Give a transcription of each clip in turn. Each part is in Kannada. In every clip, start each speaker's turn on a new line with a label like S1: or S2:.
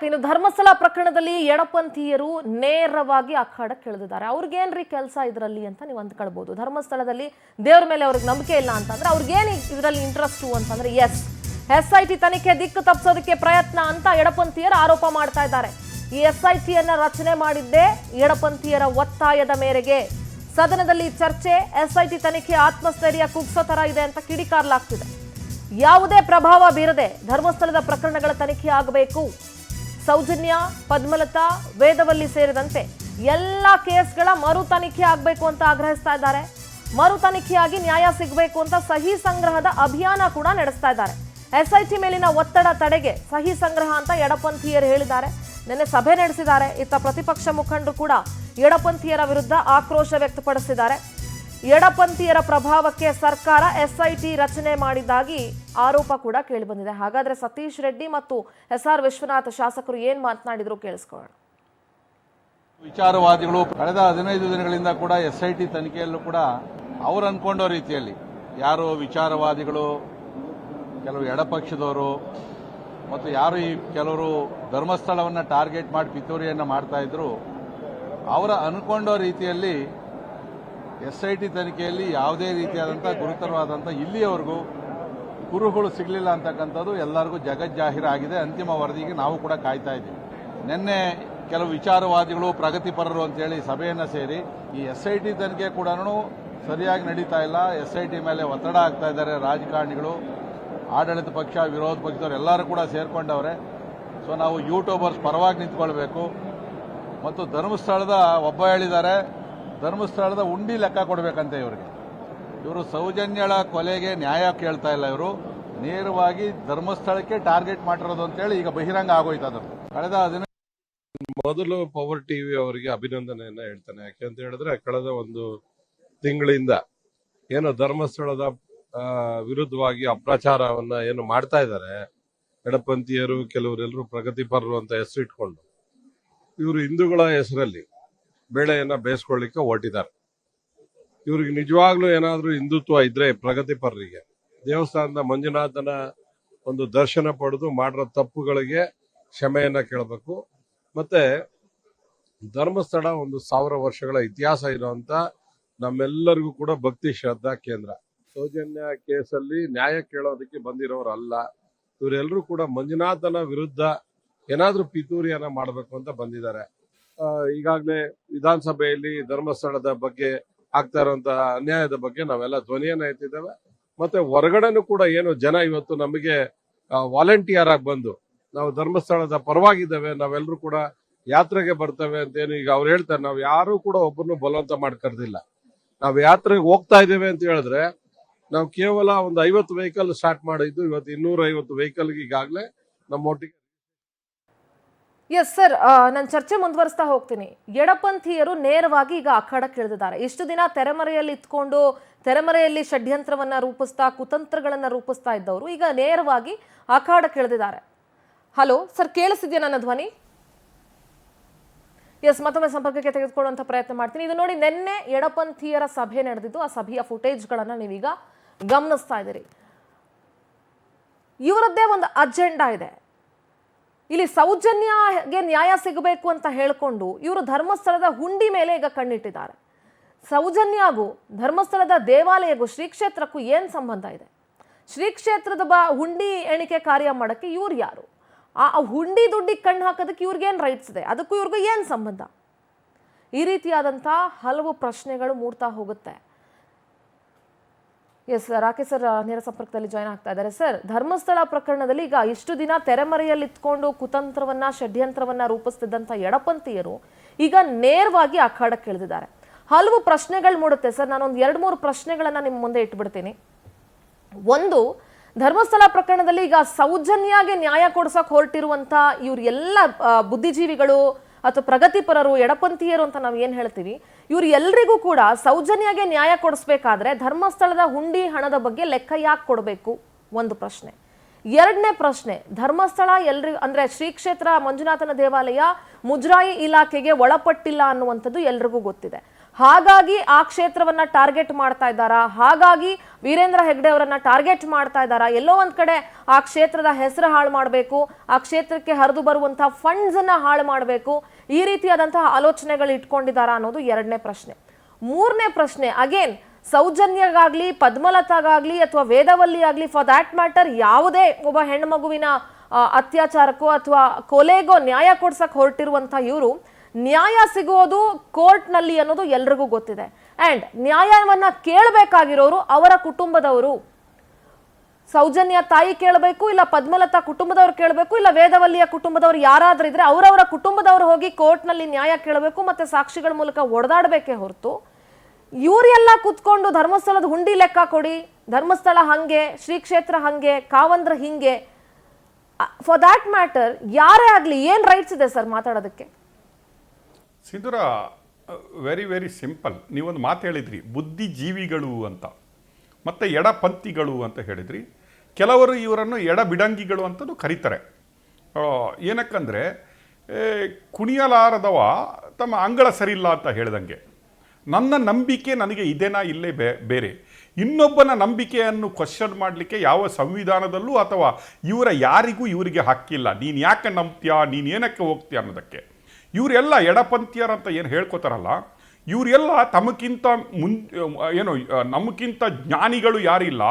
S1: ಇನ್ನು ಧರ್ಮಸ್ಥಳ ಪ್ರಕರಣದಲ್ಲಿ ಎಡಪಂಥೀಯರು ನೇರವಾಗಿ ಅಖಾಡಕ್ಕೆ ಇಳಿದಿದ್ದಾರೆ. ಅವ್ರಿಗೇನ್ರಿ ಕೆಲಸ ಇದರಲ್ಲಿ ಅಂತ ನೀವು ಅಂದ್ಕೊಳ್ಬಹುದು. ಧರ್ಮಸ್ಥಳದಲ್ಲಿ ದೇವರ ಮೇಲೆ ಅವ್ರಿಗೆ ನಂಬಿಕೆ ಇಲ್ಲ ಅಂತಂದ್ರೆ ಅವ್ರಿಗೇನು ಇದರಲ್ಲಿ ಇಂಟ್ರೆಸ್ಟು ಅಂತಂದ್ರೆ SIT ತನಿಖೆ ದಿಕ್ಕು ತಪ್ಪಿಸೋದಕ್ಕೆ ಪ್ರಯತ್ನ ಅಂತ ಎಡಪಂಥೀಯರು ಆರೋಪ ಮಾಡ್ತಾ ಇದ್ದಾರೆ. ಈ SITಯನ್ನ ರಚನೆ ಮಾಡಿದ್ದೇ ಎಡಪಂಥೀಯರ ಒತ್ತಾಯದ ಮೇರೆಗೆ. ಸದನದಲ್ಲಿ ಚರ್ಚೆ, SIT ತನಿಖೆ ಆತ್ಮಸ್ಥೈರ್ಯ ಕುಗ್ಸೋ ತರ ಇದೆ ಅಂತ ಕಿಡಿಕಾರಲಾಗ್ತಿದೆ. ಯಾವುದೇ ಪ್ರಭಾವ ಬೀರದೆ ಧರ್ಮಸ್ಥಳದ ಪ್ರಕರಣಗಳ ತನಿಖೆ ಆಗಬೇಕು. ಸೌಜನ್ಯ, ಪದ್ಮಲತಾ, ವೇದವಲ್ಲಿ ಸೇರಿದಂತೆ ಎಲ್ಲ ಕೇಸ್ಗಳ ಮರು ತನಿಖೆ ಆಗಬೇಕು ಅಂತ ಆಗ್ರಹಿಸ್ತಾ ಇದ್ದಾರೆ. ಮರು ತನಿಖೆಯಾಗಿ ನ್ಯಾಯ ಸಿಗಬೇಕು ಅಂತ ಸಹಿ ಸಂಗ್ರಹದ ಅಭಿಯಾನ ಕೂಡ ನಡೆಸ್ತಾ ಇದ್ದಾರೆ. SIT ಮೇಲಿನ ಒತ್ತಡ ತಡೆಗೆ ಸಹಿ ಸಂಗ್ರಹ ಅಂತ ಎಡಪಂಥೀಯರು ಹೇಳಿದ್ದಾರೆ. ನಿನ್ನೆ ಸಭೆ ನಡೆಸಿದ್ದಾರೆ. ಇತ್ತ ಪ್ರತಿಪಕ್ಷ ಮುಖಂಡರು ಕೂಡ ಎಡಪಂಥೀಯರ ವಿರುದ್ಧ ಆಕ್ರೋಶ ವ್ಯಕ್ತಪಡಿಸಿದ್ದಾರೆ. ಎಡಪಂಥೀಯರ ಪ್ರಭಾವಕ್ಕೆ ಸರ್ಕಾರ SIT ರಚನೆ ಮಾಡಿದ್ದಾಗಿ ಆರೋಪ ಕೂಡ ಕೇಳಿಬಂದಿದೆ. ಹಾಗಾದ್ರೆ ಸತೀಶ್ ರೆಡ್ಡಿ ಮತ್ತು SR ವಿಶ್ವನಾಥ್ ಶಾಸಕರು ಏನ್ ಮಾತನಾಡಿದ್ರು ಕೇಳಿಸ್ಕೊಳ್ಳೋಣ.
S2: ವಿಚಾರವಾದಿಗಳು ಕಳೆದ 15 ದಿನಗಳಿಂದ ಕೂಡ SIT ತನಿಖೆಯಲ್ಲೂ ಕೂಡ ಅವರು ಅನ್ಕೊಂಡೋ ರೀತಿಯಲ್ಲಿ ಯಾರು ವಿಚಾರವಾದಿಗಳು, ಕೆಲವು ಎಡಪಕ್ಷದವರು ಮತ್ತು ಯಾರು ಈ ಕೆಲವರು ಧರ್ಮಸ್ಥಳವನ್ನು ಟಾರ್ಗೆಟ್ ಮಾಡಿ ಪಿತೂರಿಯನ್ನು ಮಾಡ್ತಾ ಇದ್ರು, ಅವರ ಅನ್ಕೊಂಡೋ ರೀತಿಯಲ್ಲಿ SIT ತನಿಖೆಯಲ್ಲಿ ಯಾವುದೇ ರೀತಿಯಾದಂಥ ಗುರುತರವಾದಂಥ ಇಲ್ಲಿಯವರೆಗೂ ಕುರುಹುಗಳು ಸಿಗಲಿಲ್ಲ ಅಂತಕ್ಕಂಥದ್ದು ಎಲ್ಲರಿಗೂ ಜಗಜ್ಜಾಹೀರಾಗಿದೆ. ಅಂತಿಮ ವರದಿಗೆ ನಾವು ಕೂಡ ಕಾಯ್ತಾ ಇದ್ದೀವಿ. ನಿನ್ನೆ ಕೆಲವು ವಿಚಾರವಾದಿಗಳು, ಪ್ರಗತಿಪರರು ಅಂತೇಳಿ ಸಭೆಯನ್ನು ಸೇರಿ ಈ SIT ತನಿಖೆ ಕೂಡ ಸರಿಯಾಗಿ ನಡೀತಾ ಇಲ್ಲ, SIT ಮೇಲೆ ಒತ್ತಡ ಆಗ್ತಾ ಇದ್ದಾರೆ ರಾಜಕಾರಣಿಗಳು, ಆಡಳಿತ ಪಕ್ಷ, ವಿರೋಧ ಪಕ್ಷದವರು ಎಲ್ಲರೂ ಕೂಡ ಸೇರ್ಕೊಂಡವ್ರೆ. ಸೊ ನಾವು ಯೂಟ್ಯೂಬರ್ಸ್ ಪರವಾಗಿ ನಿಂತ್ಕೊಳ್ಬೇಕು. ಮತ್ತು ಧರ್ಮಸ್ಥಳದ ಒಬ್ಬ ಹೇಳಿದ್ದಾರೆ, ಧರ್ಮಸ್ಥಳದ ಉಂಡಿ ಲೆಕ್ಕ ಕೊಡಬೇಕಂತೆ ಇವರಿಗೆ. ಇವರು ಸೌಜನ್ಯಳ ಕೊಲೆಗೆ ನ್ಯಾಯ ಕೇಳ್ತಾ ಇಲ್ಲ, ಇವರು ನೇರವಾಗಿ ಧರ್ಮಸ್ಥಳಕ್ಕೆ ಟಾರ್ಗೆಟ್ ಮಾಡಿರೋದು ಅಂತೇಳಿ ಈಗ ಬಹಿರಂಗ ಆಗೋಯ್ತು. ಅದು ಕಳೆದ
S3: ಮೊದಲು ಪವರ್ ಟಿವಿ ಅವರಿಗೆ ಅಭಿನಂದನೆಯನ್ನ ಹೇಳ್ತಾನೆ. ಯಾಕೆಂತ ಹೇಳಿದ್ರೆ ಕಳೆದ ಒಂದು ತಿಂಗಳಿಂದ ಏನು ಧರ್ಮಸ್ಥಳದ ವಿರುದ್ಧವಾಗಿ ಅಪ್ರಚಾರವನ್ನ ಏನು ಮಾಡ್ತಾ ಇದ್ದಾರೆ ಎಡಪಂಥೀಯರು, ಕೆಲವರೆಲ್ಲರೂ ಪ್ರಗತಿಪರರು ಅಂತ ಹೆಸರು ಇಟ್ಕೊಂಡು ಇವರು ಹಿಂದೂಗಳ ಹೆಸರಲ್ಲಿ ಬೇಳೆಯನ್ನ ಬೇಯಿಸ್ಕೊಳ್ಳಿಕ್ಕೆ ಹೊರಟಿದ್ದಾರೆ. ಇವ್ರಿಗೆ ನಿಜವಾಗ್ಲೂ ಏನಾದ್ರೂ ಹಿಂದುತ್ವ ಇದ್ರೆ ಪ್ರಗತಿಪರರಿಗೆ ದೇವಸ್ಥಾನದ ಮಂಜುನಾಥನ ಒಂದು ದರ್ಶನ ಪಡೆದು ಮಾಡಿರೋ ತಪ್ಪುಗಳಿಗೆ ಕ್ಷಮೆಯನ್ನ ಕೇಳಬೇಕು. ಮತ್ತೆ ಧರ್ಮಸ್ಥಳ ಒಂದು 1000 ವರ್ಷಗಳ ಇತಿಹಾಸ ಇರುವಂತ ನಮ್ಮೆಲ್ಲರಿಗೂ ಕೂಡ ಭಕ್ತಿ ಶ್ರದ್ಧಾ ಕೇಂದ್ರ. ಸೌಜನ್ಯ ಕೇಸಲ್ಲಿ ನ್ಯಾಯ ಕೇಳೋದಕ್ಕೆ ಬಂದಿರೋರಲ್ಲ. ಇವರೆಲ್ಲರೂ ಕೂಡ ಮಂಜುನಾಥನ ವಿರುದ್ಧ ಏನಾದ್ರೂ ಪಿತೂರಿಯನ್ನ ಮಾಡಬೇಕು ಅಂತ ಬಂದಿದ್ದಾರೆ. ಈಗಾಗಲೇ ವಿಧಾನಸಭೆಯಲ್ಲಿ ಧರ್ಮಸ್ಥಳದ ಬಗ್ಗೆ ಆಗ್ತಾ ಇರುವಂತಹ ಅನ್ಯಾಯದ ಬಗ್ಗೆ ನಾವೆಲ್ಲ ಧ್ವನಿಯನ್ನ ಎತ್ತಿದ್ದೇವೆ. ಮತ್ತೆ ಹೊರಗಡೆನೂ ಕೂಡ ಏನು ಜನ ಇವತ್ತು ನಮಗೆ ವಾಲಂಟಿಯರ್ ಆಗಿ ಬಂದು ನಾವು ಧರ್ಮಸ್ಥಳದ ಪರವಾಗಿದ್ದೇವೆ, ನಾವೆಲ್ಲರೂ ಕೂಡ ಯಾತ್ರೆಗೆ ಬರ್ತೇವೆ ಅಂತೇನು ಈಗ ಅವ್ರು ಹೇಳ್ತಾರೆ. ನಾವು ಯಾರು ಕೂಡ ಒಬ್ಬರನ್ನು ಬಲವಂತ ಮಾಡ್ಕರ್ದಿಲ್ಲ. ನಾವು ಯಾತ್ರೆಗೆ ಹೋಗ್ತಾ ಇದ್ದೇವೆ ಅಂತ ಹೇಳಿದ್ರೆ ನಾವು ಕೇವಲ ಒಂದು 50 ವೆಹಿಕಲ್ ಸ್ಟಾರ್ಟ್ ಮಾಡಿದ್ದು, ಇವತ್ತು 250 ವೆಹಿಕಲ್ಗೆ ಈಗಾಗಲೇ ನಮ್ಮೊಟ್ಟಿಗೆ.
S1: ಎಸ್ ಸರ್, ನಾನು ಚರ್ಚೆ ಮುಂದುವರಿಸ್ತಾ ಹೋಗ್ತೀನಿ. ಎಡಪಂಥೀಯರು ನೇರವಾಗಿ ಈಗ ಅಖಾಡಕ್ಕೆ ಇಳಿದಿದ್ದಾರೆ. ಇಷ್ಟು ದಿನ ತೆರೆಮರೆಯಲ್ಲಿ ಇತ್ಕೊಂಡು ತೆರೆಮರೆಯಲ್ಲಿ ಷಡ್ಯಂತ್ರವನ್ನ ರೂಪಿಸ್ತಾ, ಕುತಂತ್ರಗಳನ್ನ ರೂಪಿಸ್ತಾ ಇದ್ದವರು ಈಗ ನೇರವಾಗಿ ಅಖಾಡಕ್ಕೆ ಇಳಿದಿದ್ದಾರೆ. ಹಲೋ ಸರ್, ಕೇಳಿಸಿದ್ಯಾ ನನ್ನ ಧ್ವನಿ? ಎಸ್, ಮತ್ತೊಮ್ಮೆ ಸಂಪರ್ಕಕ್ಕೆ ತೆಗೆದುಕೊಳ್ಳುವಂತ ಪ್ರಯತ್ನ ಮಾಡ್ತೀನಿ. ಇದು ನೋಡಿ, ನಿನ್ನೆ ಎಡಪಂಥೀಯರ ಸಭೆ ನಡೆದಿದ್ದು, ಆ ಸಭೆಯ ಫುಟೇಜ್ಗಳನ್ನ ನೀವೀಗ ಗಮನಿಸ್ತಾ ಇದ್ದೀರಿ. ಇವರದ್ದೇ ಒಂದು ಅಜೆಂಡಾ ಇದೆ. ಇಲ್ಲಿ ಸೌಜನ್ಯಗೆ ನ್ಯಾಯ ಸಿಗಬೇಕು ಅಂತ ಹೇಳಿಕೊಂಡು ಇವರು ಧರ್ಮಸ್ಥಳದ ಹುಂಡಿ ಮೇಲೆ ಈಗ ಕಣ್ಣಿಟ್ಟಿದ್ದಾರೆ. ಸೌಜನ್ಯಗೂ ಧರ್ಮಸ್ಥಳದ ದೇವಾಲಯಗೂ, ಶ್ರೀ ಕ್ಷೇತ್ರಕ್ಕೂ ಏನ್ ಸಂಬಂಧ ಇದೆ? ಶ್ರೀ ಕ್ಷೇತ್ರದ ಹುಂಡಿ ಎಣಿಕೆ ಕಾರ್ಯ ಮಾಡಕ್ಕೆ ಇವ್ರು ಯಾರು? ಆ ಹುಂಡಿ ದುಡ್ಡಿಗೆ ಕಣ್ಣು ಹಾಕೋದಕ್ಕೆ ಇವ್ರಿಗೇನು ರೈಟ್ಸ್ ಇದೆ? ಅದಕ್ಕೂ ಇವ್ರಿಗೂ ಏನು ಸಂಬಂಧ? ಈ ರೀತಿಯಾದಂಥ ಹಲವು ಪ್ರಶ್ನೆಗಳು ಮೂಡ್ತಾ ಹೋಗುತ್ತೆ. ಎಸ್, ರಾಕೇಶ್ ಸರ್ ನೇರ ಸಂಪರ್ಕದಲ್ಲಿ ಜಾಯ್ನ್ ಆಗ್ತಾ ಇದ್ದಾರೆ. ಸರ್, ಧರ್ಮಸ್ಥಳ ಪ್ರಕರಣದಲ್ಲಿ ಈಗ ಇಷ್ಟು ದಿನ ತೆರೆಮರೆಯಲ್ಲಿ ಇತ್ಕೊಂಡು ಕುತಂತ್ರವನ್ನ, ಷಡ್ಯಂತ್ರವನ್ನ ರೂಪಿಸ್ತಿದ್ದಂಥ ಎಡಪಂಥೀಯರು ಈಗ ನೇರವಾಗಿ ಅಖಾಡಕ್ಕೆ ಇಳಿದಿದ್ದಾರೆ. ಹಲವು ಪ್ರಶ್ನೆಗಳು ಮೂಡುತ್ತೆ ಸರ್. ನಾನೊಂದು 2-3 ಪ್ರಶ್ನೆಗಳನ್ನ ನಿಮ್ಮ ಮುಂದೆ ಇಟ್ಬಿಡ್ತೀನಿ. ಒಂದು, ಧರ್ಮಸ್ಥಳ ಪ್ರಕರಣದಲ್ಲಿ ಈಗ ಸೌಜನ್ಯಗೆ ನ್ಯಾಯ ಕೊಡಿಸೋಕೆ ಹೊರಟಿರುವಂತ ಇವ್ರು ಎಲ್ಲ ಬುದ್ಧಿಜೀವಿಗಳು ಅಥವಾ ಪ್ರಗತಿಪರರು, ಎಡಪಂಥೀಯರು ಅಂತ ನಾವು ಏನ್ ಹೇಳ್ತೀವಿ, ಇವ್ರು ಎಲ್ರಿಗೂ ಕೂಡ ಸೌಜನ್ಯಗೆ ನ್ಯಾಯ ಕೊಡಿಸ್ಬೇಕಾದ್ರೆ ಧರ್ಮಸ್ಥಳದ ಹುಂಡಿ ಹಣದ ಬಗ್ಗೆ ಲೆಕ್ಕ ಯಾಕೆ ಕೊಡಬೇಕು? ಒಂದು ಪ್ರಶ್ನೆ. ಎರಡನೇ ಪ್ರಶ್ನೆ, ಧರ್ಮಸ್ಥಳ ಎಲ್ರಿಗೂ ಅಂದ್ರೆ ಶ್ರೀ ಕ್ಷೇತ್ರ ಮಂಜುನಾಥನ ದೇವಾಲಯ ಮುಜರಾಯಿ ಇಲಾಖೆಗೆ ಒಳಪಟ್ಟಿಲ್ಲ ಅನ್ನುವಂಥದ್ದು ಎಲ್ರಿಗೂ ಗೊತ್ತಿದೆ. ಹಾಗಾಗಿ ಆ ಕ್ಷೇತ್ರವನ್ನ ಟಾರ್ಗೆಟ್ ಮಾಡ್ತಾ ಇದ್ದಾರಾ, ಹಾಗಾಗಿ ವೀರೇಂದ್ರ ಹೆಗ್ಡೆ ಅವರನ್ನ ಟಾರ್ಗೆಟ್ ಮಾಡ್ತಾ ಇದ್ದಾರಾ, ಎಲ್ಲೋ ಒಂದ್ ಕಡೆ ಆ ಕ್ಷೇತ್ರದ ಹೆಸರು ಹಾಳು ಮಾಡಬೇಕು, ಆ ಕ್ಷೇತ್ರಕ್ಕೆ ಹರಿದು ಬರುವಂತಹ ಫಂಡ್ಸ್ ಅನ್ನ ಹಾಳು ಮಾಡಬೇಕು, ಈ ರೀತಿಯಾದಂತಹ ಆಲೋಚನೆಗಳು ಇಟ್ಕೊಂಡಿದ್ದಾರಾ ಅನ್ನೋದು ಎರಡನೇ ಪ್ರಶ್ನೆ. ಮೂರನೇ ಪ್ರಶ್ನೆ, ಅಗೇನ್ ಸೌಜನ್ಯಗಾಗ್ಲಿ, ಪದ್ಮಲತಾಗಾಗ್ಲಿ ಅಥವಾ ವೇದವಲ್ಲಿ ಆಗ್ಲಿ, ಫಾರ್ ದ್ಯಾಟ್ ಮ್ಯಾಟರ್ ಯಾವುದೇ ಒಬ್ಬ ಹೆಣ್ಣು ಮಗುವಿನ ಅತ್ಯಾಚಾರಕ್ಕೋ ಅಥವಾ ಕೊಲೆಗೋ ನ್ಯಾಯ ಕೊಡ್ಸಕ್ ಹೊರಟಿರುವಂತ ಇವರು ನ್ಯಾಯ ಸಿಗೋದು ಕೋರ್ಟ್ ನಲ್ಲಿ ಅನ್ನೋದು ಎಲ್ರಿಗೂ ಗೊತ್ತಿದೆ. ಅಂಡ್ ನ್ಯಾಯವನ್ನ ಕೇಳಬೇಕಾಗಿರೋರು ಅವರ ಕುಟುಂಬದವರು. ಸೌಜನ್ಯ ತಾಯಿ ಕೇಳಬೇಕು, ಇಲ್ಲ ಪದ್ಮಲತಾ ಕುಟುಂಬದವ್ರು ಕೇಳಬೇಕು, ಇಲ್ಲ ವೇದವಲ್ಲಿಯ ಕುಟುಂಬದವ್ರು ಯಾರಾದ್ರೂ ಇದ್ರೆ ಅವರವರ ಕುಟುಂಬದವರು ಹೋಗಿ ಕೋರ್ಟ್ ನಲ್ಲಿ ನ್ಯಾಯ ಕೇಳಬೇಕು, ಮತ್ತೆ ಸಾಕ್ಷಿಗಳ ಮೂಲಕ ಒಡೆದಾಡಬೇಕೇ ಹೊರತು ಇವರೆಲ್ಲ ಕುತ್ಕೊಂಡು ಧರ್ಮಸ್ಥಳದ ಹುಂಡಿ ಲೆಕ್ಕ ಕೊಡಿ, ಧರ್ಮಸ್ಥಳ ಹಂಗೆ, ಶ್ರೀ ಕ್ಷೇತ್ರ ಹಂಗೆ, ಕಾವಂದ್ರ ಹಿಂಗೆ, ಫಾರ್ ದ್ಯಾಟ್ ಮ್ಯಾಟರ್ ಯಾರೇ ಆಗ್ಲಿ ಏನ್ ರೈಟ್ಸ್ ಇದೆ ಸರ್ ಮಾತಾಡೋದಕ್ಕೆ?
S4: ಸಿಂಧೂರ, ವೆರಿ ವೆರಿ ಸಿಂಪಲ್. ನೀವೊಂದು ಮಾತು ಹೇಳಿದ್ರಿ, ಬುದ್ಧಿಜೀವಿಗಳು ಅಂತ, ಮತ್ತು ಎಡಪಂಥಿಗಳು ಅಂತ ಹೇಳಿದ್ರಿ. ಕೆಲವರು ಇವರನ್ನು ಎಡಬಿಡಂಗಿಗಳು ಅಂತಲೂ ಕರೀತಾರೆ. ಏನಕ್ಕಂದರೆ ಕುಣಿಯಲಾರದವ ತಮ್ಮ ಅಂಗಳ ಸರಿಯಿಲ್ಲ ಅಂತ ಹೇಳ್ದಂಗೆ, ನನ್ನ ನಂಬಿಕೆ ನನಗೆ ಇದೇನಾ ಇಲ್ಲೇ ಬೇರೆ, ಇನ್ನೊಬ್ಬನ ನಂಬಿಕೆಯನ್ನು ಕ್ವಶನ್ ಮಾಡಲಿಕ್ಕೆ ಯಾವ ಸಂವಿಧಾನದಲ್ಲೂ ಅಥವಾ ಇವರ ಯಾರಿಗೂ ಇವರಿಗೆ ಹಕ್ಕಿಲ್ಲ. ನೀನು ಯಾಕೆ ನಂಬ್ತೀಯಾ, ನೀನು ಏನಕ್ಕೆ ಹೋಗ್ತೀಯ ಅನ್ನೋದಕ್ಕೆ. ಇವರೆಲ್ಲ ಎಡಪಂಥೀಯರಂತ ಏನು ಹೇಳ್ಕೊತಾರಲ್ಲ, ಇವರೆಲ್ಲ ತಮಗಿಂತ ನಮಗಿಂತ ಜ್ಞಾನಿಗಳು ಯಾರಿಲ್ಲ,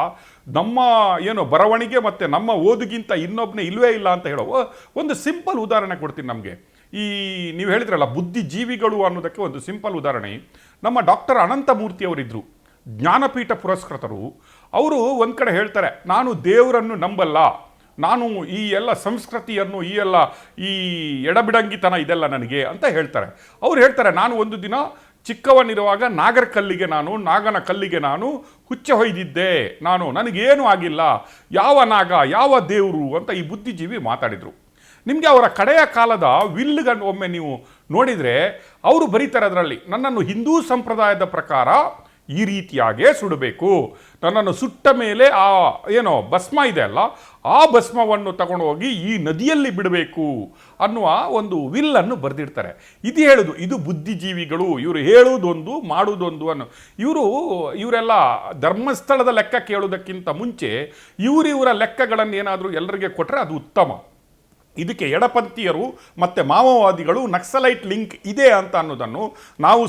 S4: ನಮ್ಮ ಬರವಣಿಗೆ ಮತ್ತು ನಮ್ಮ ಓದಿಗಿಂತ ಇನ್ನೊಬ್ಬನೇ ಇಲ್ಲವೇ ಇಲ್ಲ ಅಂತ ಹೇಳೋ ಒಂದು ಸಿಂಪಲ್ ಉದಾಹರಣೆ ಕೊಡ್ತೀನಿ ನಮಗೆ. ನೀವು ಹೇಳಿದ್ರಲ್ಲ ಬುದ್ಧಿಜೀವಿಗಳು ಅನ್ನೋದಕ್ಕೆ ಒಂದು ಸಿಂಪಲ್ ಉದಾಹರಣೆ. ನಮ್ಮ ಡಾಕ್ಟರ್ ಅನಂತಮೂರ್ತಿಯವರಿದ್ದರು, ಜ್ಞಾನಪೀಠ ಪುರಸ್ಕೃತರು. ಅವರು ಒಂದು ಕಡೆ ಹೇಳ್ತಾರೆ, ನಾನು ದೇವರನ್ನು ನಂಬಲ್ಲ, ನಾನು ಈ ಎಲ್ಲ ಸಂಸ್ಕೃತಿಯನ್ನು ಈ ಎಡಬಿಡಂಗಿತನ ಇದೆಲ್ಲ ನನಗೆ ಅಂತ ಹೇಳ್ತಾರೆ. ಅವ್ರು ಹೇಳ್ತಾರೆ, ನಾನು ಒಂದು ದಿನ ಚಿಕ್ಕವನಿರುವಾಗ ನಾಗನ ಕಲ್ಲಿಗೆ ನಾನು ಹುಚ್ಚ ಹೊಯ್ದಿದ್ದೆ, ನನಗೇನು ಆಗಿಲ್ಲ, ಯಾವ ನಾಗ ಯಾವ ದೇವರು ಅಂತ ಈ ಬುದ್ಧಿಜೀವಿ ಮಾತಾಡಿದರು. ನಿಮಗೆ ಅವರ ಕಡೆಯ ಕಾಲದ ವಿಲ್ಗನ್ನು ಒಮ್ಮೆ ನೀವು ನೋಡಿದರೆ ಅವರು ಬರೀತಾರೆ ಅದರಲ್ಲಿ, ನನ್ನನ್ನು ಹಿಂದೂ ಸಂಪ್ರದಾಯದ ಪ್ರಕಾರ ಈ ರೀತಿಯಾಗೇ ಸುಡಬೇಕು, ನನ್ನನ್ನು ಸುಟ್ಟ ಮೇಲೆ ಭಸ್ಮ ಇದೆ ಅಲ್ಲ, ಆ ಭಸ್ಮವನ್ನು ತಗೊಂಡು ಹೋಗಿ ಈ ನದಿಯಲ್ಲಿ ಬಿಡಬೇಕು ಅನ್ನುವ ಒಂದು ವಿಲ್ಲನ್ನು ಬರೆದಿರ್ತಾರೆ. ಇದು ಬುದ್ಧಿಜೀವಿಗಳು. ಇವರು ಹೇಳುವುದೊಂದು ಮಾಡುವುದೊಂದು ಇವರೆಲ್ಲ ಧರ್ಮಸ್ಥಳದ ಲೆಕ್ಕ ಕೇಳುವುದಕ್ಕಿಂತ ಮುಂಚೆ ಇವರ ಲೆಕ್ಕಗಳನ್ನು ಏನಾದರೂ ಎಲ್ಲರಿಗೆ ಕೊಟ್ಟರೆ ಅದು ಉತ್ತಮ. ಇದಕ್ಕೆ ಎಡಪಂಥೀಯರು ಮತ್ತು ಮಾವೋವಾದಿಗಳು ನಕ್ಸಲೈಟ್ ಲಿಂಕ್ ಇದೆ ಅಂತ ಅನ್ನೋದನ್ನು ನಾವು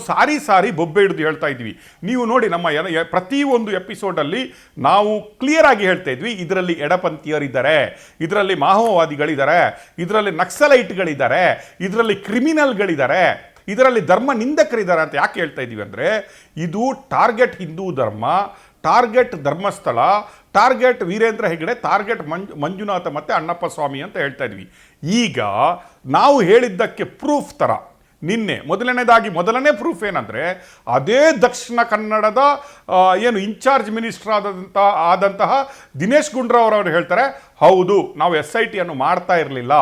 S4: ಸಾರಿ ಬೊಬ್ಬೆ ಹಿಡಿದು ಹೇಳ್ತಾ ಇದ್ವಿ. ನೀವು ನೋಡಿ, ನಮ್ಮ ಪ್ರತಿಯೊಂದು ಎಪಿಸೋಡಲ್ಲಿ ನಾವು ಕ್ಲಿಯರ್ ಆಗಿ ಹೇಳ್ತಾ ಇದ್ವಿ, ಇದರಲ್ಲಿ ಎಡಪಂಥೀಯರಿದ್ದಾರೆ, ಇದರಲ್ಲಿ ಮಾವೋವಾದಿಗಳಿದ್ದಾರೆ, ಇದರಲ್ಲಿ ನಕ್ಸಲೈಟ್ಗಳಿದ್ದಾರೆ, ಇದರಲ್ಲಿ ಕ್ರಿಮಿನಲ್ಗಳಿದ್ದಾರೆ, ಇದರಲ್ಲಿ ಧರ್ಮ ನಿಂದಕರಿದ್ದಾರೆ ಅಂತ ಯಾಕೆ ಹೇಳ್ತಾ ಇದ್ದೀವಿ ಅಂದರೆ, ಇದು ಟಾರ್ಗೆಟ್ ಹಿಂದೂ ಧರ್ಮ, target Dharmasthala, target Veerendra Hegde, target Manjunatha ಮತ್ತು ಅಣ್ಣಪ್ಪ ಸ್ವಾಮಿ ಅಂತ ಹೇಳ್ತಾ ಇದ್ವಿ. ಈಗ ನಾವು ಹೇಳಿದ್ದಕ್ಕೆ ಪ್ರೂಫ್ ಥರ ಮೊದಲನೇ ಪ್ರೂಫ್ ಏನಂದರೆ, ಅದೇ ದಕ್ಷಿಣ ಕನ್ನಡದ ಇನ್ಚಾರ್ಜ್ ಮಿನಿಸ್ಟರ್ ಆದಂತಹ ದಿನೇಶ್ ಗುಂಡೂರಾವ್ ಅವರು ಹೇಳ್ತಾರೆ, ಹೌದು ನಾವು SIT ಮಾಡ್ತಾ ಇರಲಿಲ್ಲ,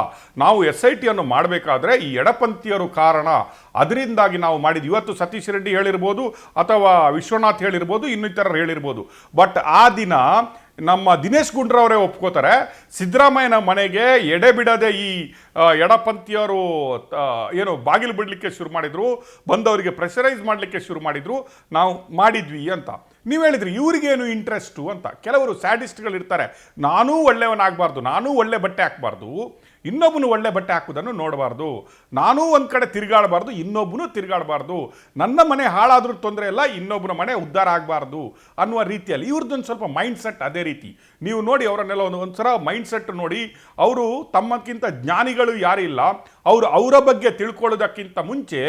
S4: ನಾವು SIT ಮಾಡಬೇಕಾದ್ರೆ ಈ ಎಡಪಂಥೀಯರು ಕಾರಣ, ಅದರಿಂದಾಗಿ ನಾವು ಮಾಡಿದ್ವಿ. ಇವತ್ತು ಸತೀಶ್ ರೆಡ್ಡಿ ಹೇಳಿರ್ಬೋದು ಅಥವಾ ವಿಶ್ವನಾಥ್ ಹೇಳಿರ್ಬೋದು, ಇನ್ನಿತರರು ಹೇಳಿರ್ಬೋದು, ಬಟ್ ಆ ದಿನ ನಮ್ಮ ದಿನೇಶ್ ಗುಂಡೂರಾವರೇ ಒಪ್ಕೋತಾರೆ, ಸಿದ್ದರಾಮಯ್ಯನ ಮನೆಗೆ ಎಡೆ ಬಿಡದೆ ಈ ಎಡಪಂಥೀಯರು ಬಾಗಿಲು ಬಿಡಲಿಕ್ಕೆ ಶುರು ಮಾಡಿದ್ರು, ಬಂದವರಿಗೆ ಪ್ರೆಷರೈಸ್ ಮಾಡಲಿಕ್ಕೆ ಶುರು ಮಾಡಿದ್ರು, ನಾವು ಮಾಡಿದ್ವಿ ಅಂತ. ನೀವು ಹೇಳಿದ್ರಿ ಇವ್ರಿಗೇನು ಇಂಟ್ರೆಸ್ಟು ಅಂತ. ಕೆಲವರು ಸ್ಯಾಡಿಸ್ಟ್ಗಳಿರ್ತಾರೆ, ನಾನೂ ಒಳ್ಳೆಯವನಾಗಬಾರ್ದು, ನಾನೂ ಒಳ್ಳೆ ಬಟ್ಟೆ ಹಾಕಬಾರ್ದು, ಇನ್ನೊಬ್ಬನು ಒಳ್ಳೆ ಬಟ್ಟೆ ಹಾಕೋದನ್ನು ನೋಡಬಾರ್ದು, ನಾನೂ ಒಂದು ಕಡೆ ತಿರುಗಾಡಬಾರ್ದು, ಇನ್ನೊಬ್ಬನು ತಿರುಗಾಡಬಾರ್ದು, ನನ್ನ ಮನೆ ಹಾಳಾದ್ರೂ ತೊಂದರೆ ಇಲ್ಲ, ಇನ್ನೊಬ್ಬನ ಮನೆ ಉದ್ಧಾರ ಆಗಬಾರ್ದು ಅನ್ನುವ ರೀತಿಯಲ್ಲಿ ಇವ್ರದ್ದೊಂದು ಸ್ವಲ್ಪ ಮೈಂಡ್ ಸೆಟ್ ಅದೇ ರೀತಿ. ನೀವು ನೋಡಿ ಅವರನ್ನೆಲ್ಲ ಒಂದ್ಸಲ ಮೈಂಡ್ ಸೆಟ್ ನೋಡಿ, ಅವರು ತಮ್ಮಕ್ಕಿಂತ ಜ್ಞಾನಿಗಳು ಯಾರಿಲ್ಲ, ಅವರ ಬಗ್ಗೆ ತಿಳ್ಕೊಳ್ಳೋದಕ್ಕಿಂತ ಮುಂಚೆ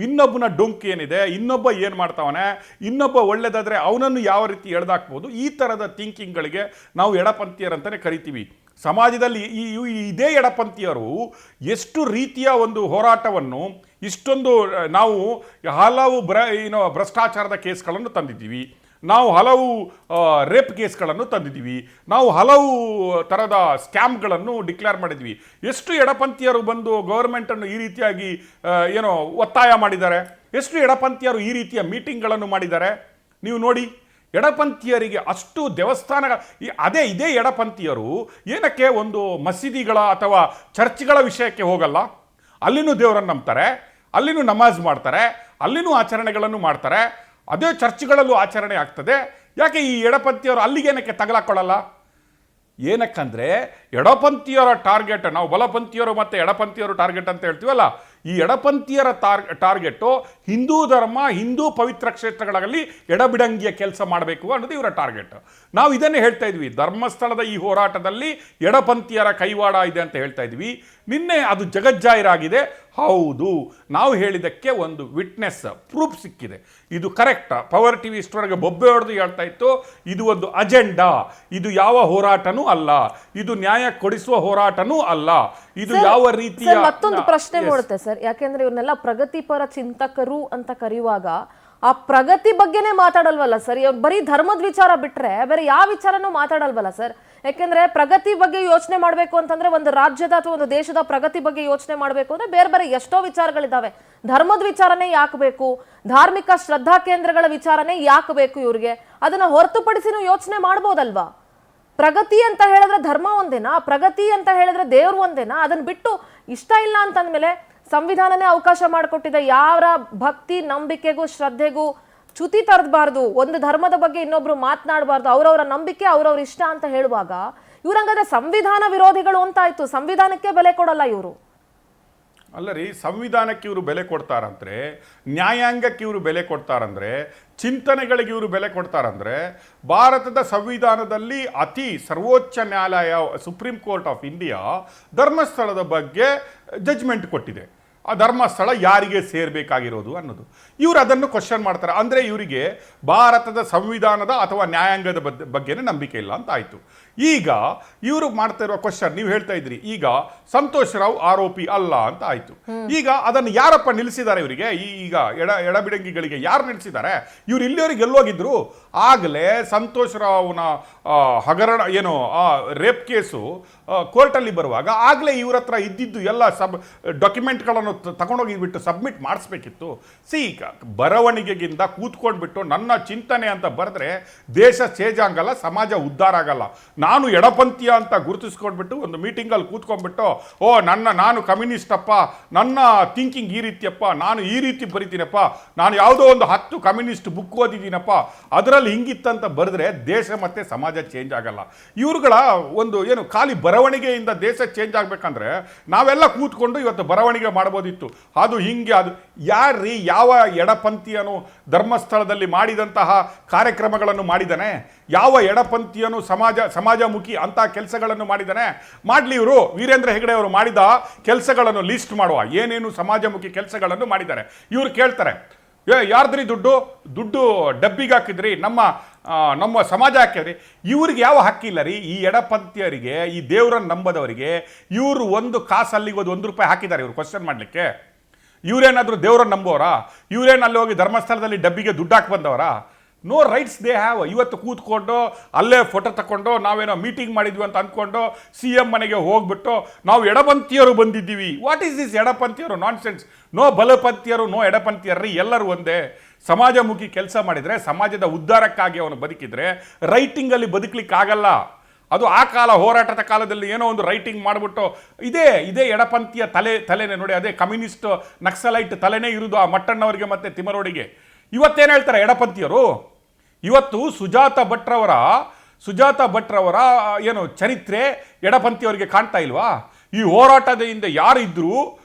S4: ಇನ್ನೊಬ್ಬನ ಡೊಂಕ್ ಏನಿದೆ, ಇನ್ನೊಬ್ಬ ಏನು ಮಾಡ್ತಾವನೆ, ಇನ್ನೊಬ್ಬ ಒಳ್ಳೆದಾದರೆ ಅವನನ್ನು ಯಾವ ರೀತಿ ಎಳೆದಾಕ್ಬೋದು, ಈ ಥರದ ಥಿಂಕಿಂಗ್ಗಳಿಗೆ ನಾವು ಎಡಪಂಥೀಯರಂತಲೇ ಕರಿತೀವಿ. ಸಮಾಜದಲ್ಲಿ ಇದೇ ಎಡಪಂಥೀಯರು ಎಷ್ಟು ರೀತಿಯ ಒಂದು ಹೋರಾಟವನ್ನು, ಇಷ್ಟೊಂದು ನಾವು ಹಲವು ಭ್ರಷ್ಟಾಚಾರದ ಕೇಸ್ಗಳನ್ನು ತಂದಿದ್ದೀವಿ, ನಾವು ಹಲವು ರೇಪ್ ಕೇಸ್ಗಳನ್ನು ತಂದಿದ್ದೀವಿ, ನಾವು ಹಲವು ಥರದ ಸ್ಕ್ಯಾಮ್ಗಳನ್ನು ಡಿಕ್ಲೇರ್ ಮಾಡಿದ್ವಿ. ಎಷ್ಟು ಎಡಪಂಥೀಯರು ಬಂದು ಗೌರ್ಮೆಂಟನ್ನು ಈ ರೀತಿಯಾಗಿ ಒತ್ತಾಯ ಮಾಡಿದ್ದಾರೆ, ಎಷ್ಟು ಎಡಪಂಥೀಯರು ಈ ರೀತಿಯ ಮೀಟಿಂಗ್ಗಳನ್ನು ಮಾಡಿದ್ದಾರೆ. ನೀವು ನೋಡಿ, ಎಡಪಂಥೀಯರಿಗೆ ಅಷ್ಟು ದೇವಸ್ಥಾನ ಇದೇ ಎಡಪಂಥೀಯರು ಏನಕ್ಕೆ ಒಂದು ಮಸೀದಿಗಳ ಅಥವಾ ಚರ್ಚ್ಗಳ ವಿಷಯಕ್ಕೆ ಹೋಗಲ್ಲ, ಅಲ್ಲಿನೂ ದೇವರನ್ನು ನಂಬ್ತಾರೆ, ಅಲ್ಲಿನೂ ನಮಾಜ್ ಮಾಡ್ತಾರೆ, ಅಲ್ಲಿನೂ ಆಚರಣೆಗಳನ್ನು ಮಾಡ್ತಾರೆ, ಅದೇ ಚರ್ಚ್ಗಳಲ್ಲೂ ಆಚರಣೆ ಆಗ್ತದೆ. ಯಾಕೆ ಈ ಎಡಪಂಥೀಯರು ಅಲ್ಲಿಗೇನಕ್ಕೆ ತಗಲಾಕೊಳ್ಳಲ್ಲ? ಏನಕ್ಕಂದ್ರೆ ಎಡಪಂಥೀಯರ ಟಾರ್ಗೆಟ್, ನಾವು ಬಲಪಂಥೀಯರು ಮತ್ತು ಎಡಪಂಥೀಯರು ಟಾರ್ಗೆಟ್ ಅಂತ ಹೇಳ್ತೀವಲ್ಲ, ಈ ಎಡಪಂಥೀಯರ ಟಾರ್ಗೆಟು ಹಿಂದೂ ಧರ್ಮ, ಹಿಂದೂ ಪವಿತ್ರ ಕ್ಷೇತ್ರಗಳಲ್ಲಿ ಎಡಬಿಡಂಗಿಯ ಕೆಲಸ ಮಾಡಬೇಕು ಅನ್ನೋದು ಇವರ ಟಾರ್ಗೆಟ್. ನಾವು ಇದನ್ನೇ ಹೇಳ್ತಾ ಇದ್ವಿ, ಧರ್ಮಸ್ಥಳದ ಈ ಹೋರಾಟದಲ್ಲಿ ಎಡಪಂಥೀಯರ ಕೈವಾಡ ಇದೆ ಅಂತ ಹೇಳ್ತಾ ಇದ್ವಿ. ನಿನ್ನೆ ಅದು ಜಗಜ್ಜಾಹಿರಾಗಿದೆ. ಹೌದು, ನಾವು ಹೇಳಿದ್ದಕ್ಕೆ ಒಂದು ವಿಟ್ನೆಸ್, ಪ್ರೂಫ್ ಸಿಕ್ಕಿದೆ. ಇದು ಕರೆಕ್ಟ್. ಪವರ್ ಟಿವಿ ಇಷ್ಟವರೆಗೆ ಬೊಬ್ಬೆ ಹೊಡೆದು ಹೇಳ್ತಾ ಇತ್ತು, ಇದು ಒಂದು ಅಜೆಂಡಾ, ಇದು ಯಾವ ಹೋರಾಟನೂ ಅಲ್ಲ, ಇದು ನ್ಯಾಯ ಕೊಡಿಸುವ ಹೋರಾಟನೂ ಅಲ್ಲ, ಇದು ಯಾವ ರೀತಿಯ
S1: ಮತ್ತೊಂದು ಪ್ರಶ್ನೆ ಮೂಡುತ್ತೆ ಸರ್. ಯಾಕೆಂದ್ರೆ ಇವ್ರನ್ನೆಲ್ಲ ಪ್ರಗತಿಪರ ಚಿಂತಕರು ಅಂತ ಕರೆಯುವಾಗ ಆ ಪ್ರಗತಿ ಬಗ್ಗೆನೇ ಮಾತಾಡಲ್ವಲ್ಲ ಸರ್. ಬರೀ ಧರ್ಮದ ವಿಚಾರ ಬಿಟ್ರೆ ಬೇರೆ ಯಾವ ವಿಚಾರನೂ ಮಾತಾಡಲ್ವಲ್ಲ ಸರ್. ಯಾಕೆಂದ್ರೆ ಪ್ರಗತಿ ಬಗ್ಗೆ ಯೋಚನೆ ಮಾಡಬೇಕು ಅಂತಂದ್ರೆ, ಒಂದು ರಾಜ್ಯದ ಅಥವಾ ಒಂದು ದೇಶದ ಪ್ರಗತಿ ಬಗ್ಗೆ ಯೋಚನೆ ಮಾಡಬೇಕು ಅಂದ್ರೆ ಬೇರೆ ಬೇರೆ ಎಷ್ಟೋ ವಿಚಾರಗಳಿದಾವೆ. ಧರ್ಮದ ವಿಚಾರನೇ ಯಾಕೆ ಬೇಕು, ಧಾರ್ಮಿಕ ಶ್ರದ್ಧಾ ಕೇಂದ್ರಗಳ ವಿಚಾರನೇ ಯಾಕೆ ಬೇಕು ಇವ್ರಿಗೆ? ಅದನ್ನ ಹೊರತುಪಡಿಸಿನೂ ಯೋಚನೆ ಮಾಡ್ಬೋದಲ್ವಾ? ಪ್ರಗತಿ ಅಂತ ಹೇಳಿದ್ರೆ ಧರ್ಮ ಒಂದೇನಾ? ಪ್ರಗತಿ ಅಂತ ಹೇಳಿದ್ರೆ ದೇವ್ರು ಒಂದೇನಾ? ಅದನ್ನ ಬಿಟ್ಟು ಇಷ್ಟ ಇಲ್ಲ ಅಂತಂದ್ಮೇಲೆ ಸಂವಿಧಾನನೇ ಅವಕಾಶ ಮಾಡಿಕೊಟ್ಟಿದೆ, ಯಾರ ಭಕ್ತಿ ನಂಬಿಕೆಗೂ ಶ್ರದ್ಧೆಗೂ ಚ್ಯುತಿ ತರಬಾರ್ದು, ಒಂದು ಧರ್ಮದ ಬಗ್ಗೆ ಇನ್ನೊಬ್ರು ಮಾತನಾಡಬಾರ್ದು, ಅವ್ರವ್ರ ನಂಬಿಕೆ ಅವ್ರವ್ರ ಇಷ್ಟ ಅಂತ ಹೇಳುವಾಗ ಇವ್ರಂಗಾದ್ರೆ ಸಂವಿಧಾನ ವಿರೋಧಿಗಳು ಅಂತಾಯ್ತು. ಸಂವಿಧಾನಕ್ಕೆ ಬೆಲೆ ಕೊಡಲ್ಲ ಇವರು.
S4: ಅಲ್ಲ ರೀ, ಸಂವಿಧಾನಕ್ಕೆ ಇವರು ಬೆಲೆ ಕೊಡ್ತಾರಂದ್ರೆ, ನ್ಯಾಯಾಂಗಕ್ಕೆ ಇವರು ಬೆಲೆ ಕೊಡ್ತಾರಂದ್ರೆ, ಚಿಂತನೆಗಳಿಗೆ ಇವರು ಬೆಲೆ ಕೊಡ್ತಾರಂದ್ರೆ, ಭಾರತದ ಸಂವಿಧಾನದಲ್ಲಿ ಅತಿ ಸರ್ವೋಚ್ಚ ನ್ಯಾಯಾಲಯ ಸುಪ್ರೀಂ ಕೋರ್ಟ್ ಆಫ್ ಇಂಡಿಯಾ ಧರ್ಮಸ್ಥಳದ ಬಗ್ಗೆ ಜಡ್ಜ್ಮೆಂಟ್ ಕೊಟ್ಟಿದೆ. ಆ ಧರ್ಮಸ್ಥಳ ಯಾರಿಗೆ ಸೇರಬೇಕಾಗಿರೋದು ಅನ್ನೋದು. ಇವರು ಅದನ್ನು ಕ್ವಶನ್ ಮಾಡ್ತಾರೆ. ಅಂದರೆ ಇವರಿಗೆ ಭಾರತದ ಸಂವಿಧಾನದ ಅಥವಾ ನ್ಯಾಯಾಂಗದ ಬಗ್ಗೆನೇ ನಂಬಿಕೆ ಇಲ್ಲ ಅಂತ ಆಯಿತು. ಈಗ ಇವರು ಮಾಡ್ತಾ ಇರುವ ಕ್ವಶನ್, ನೀವು ಹೇಳ್ತಾ ಇದ್ರಿ ಈಗ ಸಂತೋಷ್ ರಾವ್ ಆರೋಪಿ ಅಲ್ಲ ಅಂತ ಆಯಿತು. ಈಗ ಅದನ್ನು ಯಾರಪ್ಪ ನಿಲ್ಲಿಸಿದ್ದಾರೆ ಇವರಿಗೆ? ಈಗ ಎಡಬಿಡಂಗಿಗಳಿಗೆ ಯಾರು ನಿಲ್ಲಿಸಿದ್ದಾರೆ? ಇವ್ರು ಇಲ್ಲಿವರೆಗೆ ಎಲ್ಲೋಗಿದ್ರು? ಆಗಲೇ ಸಂತೋಷ್ ರಾವ್ನ ಹಗರಣ ಏನು ರೇಪ್ ಕೇಸು ಕೋರ್ಟಲ್ಲಿ ಬರುವಾಗ ಆಗಲೇ ಇವ್ರ ಹತ್ರ ಇದ್ದಿದ್ದು ಎಲ್ಲ ಡಾಕ್ಯುಮೆಂಟ್ಗಳನ್ನು ತಗೊಂಡೋಗಿಬಿಟ್ಟು ಸಬ್ಮಿಟ್ ಮಾಡಿಸ್ಬೇಕಿತ್ತು. ಬರವಣಿಗೆಗಿಂತ ಕೂತ್ಕೊಂಡ್ಬಿಟ್ಟು ನನ್ನ ಚಿಂತನೆ ಅಂತ ಬರೆದ್ರೆ ದೇಶ ಚೇಂಜ್ ಆಗಲ್ಲ, ಸಮಾಜ ಉದ್ಧಾರ ಆಗಲ್ಲ. ನಾನು ಎಡಪಂಥೀಯ ಅಂತ ಗುರುತಿಸ್ಕೊಂಡ್ಬಿಟ್ಟು ಒಂದು ಮೀಟಿಂಗಲ್ಲಿ ಕೂತ್ಕೊಂಡ್ಬಿಟ್ಟು, ನಾನು ಕಮ್ಯುನಿಸ್ಟ್ ಅಪ್ಪ, ನನ್ನ ಥಿಂಕಿಂಗ್ ಈ ರೀತಿಯಪ್ಪ, ನಾನು ಈ ರೀತಿ ಬರಿತೀನಪ್ಪ, ನಾನು ಯಾವುದೋ ಒಂದು 10 ಕಮ್ಯುನಿಸ್ಟ್ ಬುಕ್ ಓದಿದ್ದೀನಪ್ಪ, ಅದರಲ್ಲಿ ಹಿಂಗಿತ್ತಂತ ಬರೆದ್ರೆ ದೇಶ ಮತ್ತೆ ಸಮಾಜ ಚೇಂಜ್ ಆಗಲ್ಲ. ಇವ್ರುಗಳ ಒಂದು ಏನು ಖಾಲಿ ಬರವಣಿಗೆಯಿಂದ ದೇಶ ಚೇಂಜ್ ಆಗಬೇಕಂದ್ರೆ ನಾವೆಲ್ಲ ಕೂತ್ಕೊಂಡು ಇವತ್ತು ಬರವಣಿಗೆ ಮಾಡ್ಬೋದಿತ್ತು. ಅದು ಹಿಂಗೆ, ಅದು ಯಾರ್ರೀ ಯಾವ ಎಡಪಂಥೀಯನು ಧರ್ಮಸ್ಥಳದಲ್ಲಿ ಮಾಡಿದಂತಹ ಕಾರ್ಯಕ್ರಮಗಳನ್ನು ಮಾಡಿದ್ದಾನೆ? ಯಾವ ಎಡಪಂಥೀಯನು ಸಮಾಜಮುಖಿ ಅಂತ ಕೆಲಸಗಳನ್ನು ಮಾಡಿದ್ದಾನೆ? ಮಾಡಲಿ. ಇವರು ವೀರೇಂದ್ರ ಹೆಗಡೆ ಅವರು ಮಾಡಿದ ಕೆಲಸಗಳನ್ನು ಲಿಸ್ಟ್ ಮಾಡುವ, ಏನೇನು ಸಮಾಜಮುಖಿ ಕೆಲಸಗಳನ್ನು ಮಾಡಿದ್ದಾರೆ. ಇವರು ಕೇಳ್ತಾರೆ, ಯಾರ್ದ್ರಿ ದುಡ್ಡು ಡಬ್ಬಿಗೆ ಹಾಕಿದ್ರಿ, ನಮ್ಮ ಸಮಾಜ ಹಾಕಿದ್ರಿ. ಇವ್ರಿಗೆ ಯಾವ ಹಕ್ಕಿಲ್ಲ ರೀ. ಈ ಎಡಪಂಥೀಯರಿಗೆ, ಈ ದೇವರನ್ನು ನಂಬದವರಿಗೆ ಇವರು ಒಂದು ಕಾಸು ಅಲ್ಲಿಗೆ ₹1 ಹಾಕಿದ್ದಾರೆ ಇವರು ಕ್ವಶನ್ ಮಾಡಲಿಕ್ಕೆ. ಇವರೇನಾದರೂ ದೇವರನ್ನು ನಂಬೋರಾ? ಇವರೇನು ಅಲ್ಲಿ ಹೋಗಿ ಧರ್ಮಸ್ಥಳದಲ್ಲಿ ಡಬ್ಬಿಗೆ ದುಡ್ಡು ಹಾಕಿ ಬಂದವರಾ? No rights they have. ಇವತ್ತು ಕೂತ್ಕೊಂಡು ಅಲ್ಲೇ ಫೋಟೋ ತಗೊಂಡು ನಾವೇನೋ ಮೀಟಿಂಗ್ ಮಾಡಿದ್ವಿ ಅಂತ ಅಂದ್ಕೊಂಡು CM ಮನೆಗೆ ಹೋಗ್ಬಿಟ್ಟು ನಾವು ಎಡಪಂಥೀಯರು ಬಂದಿದ್ದೀವಿ. ವಾಟ್ ಈಸ್ ದಿಸ್ ಎಡಪಂಥೀಯರು? Nonsense. ನೋ ಬಲಪಂಥೀಯರು, ನೋ ಎಡಪಂಥೀಯರ್ರಿ, ಎಲ್ಲರೂ ಒಂದೇ. ಸಮಾಜಮುಖಿ ಕೆಲಸ ಮಾಡಿದರೆ, ಸಮಾಜದ ಉದ್ಧಾರಕ್ಕಾಗಿ ಅವನು ಬದುಕಿದ್ರೆ ರೈಟಿಂಗಲ್ಲಿ ಬದುಕಲಿಕ್ಕಾಗಲ್ಲ. ಅದು ಆ ಕಾಲ, ಹೋರಾಟದ ಕಾಲದಲ್ಲಿ ಏನೋ ಒಂದು ರೈಟಿಂಗ್ ಮಾಡಿಬಿಟ್ಟು ಇದೇ ಎಡಪಂಥೀಯ ತಲೆನೇ ನೋಡಿ, ಅದೇ ಕಮ್ಯುನಿಸ್ಟ್ ನಕ್ಸಲೈಟ್ ತಲೆನೇ ಇರುವುದು ಆ ಮಟ್ಟಣ್ಣವರಿಗೆ ಮತ್ತು ತಿಮ್ಮರೋಡಿಗೆ. ಇವತ್ತೇನು ಹೇಳ್ತಾರೆ ಎಡಪಂಥೀಯರು? ಇವತ್ತು ಸುಜಾತ ಭಟ್ರವರ ಏನು ಚರಿತ್ರೆ ಎಡಪಂಥೀಯವರಿಗೆ ಕಾಣ್ತಾ ಇಲ್ವಾ? ಈ ಹೋರಾಟದಿಂದ ಯಾರು ಇದ್ರು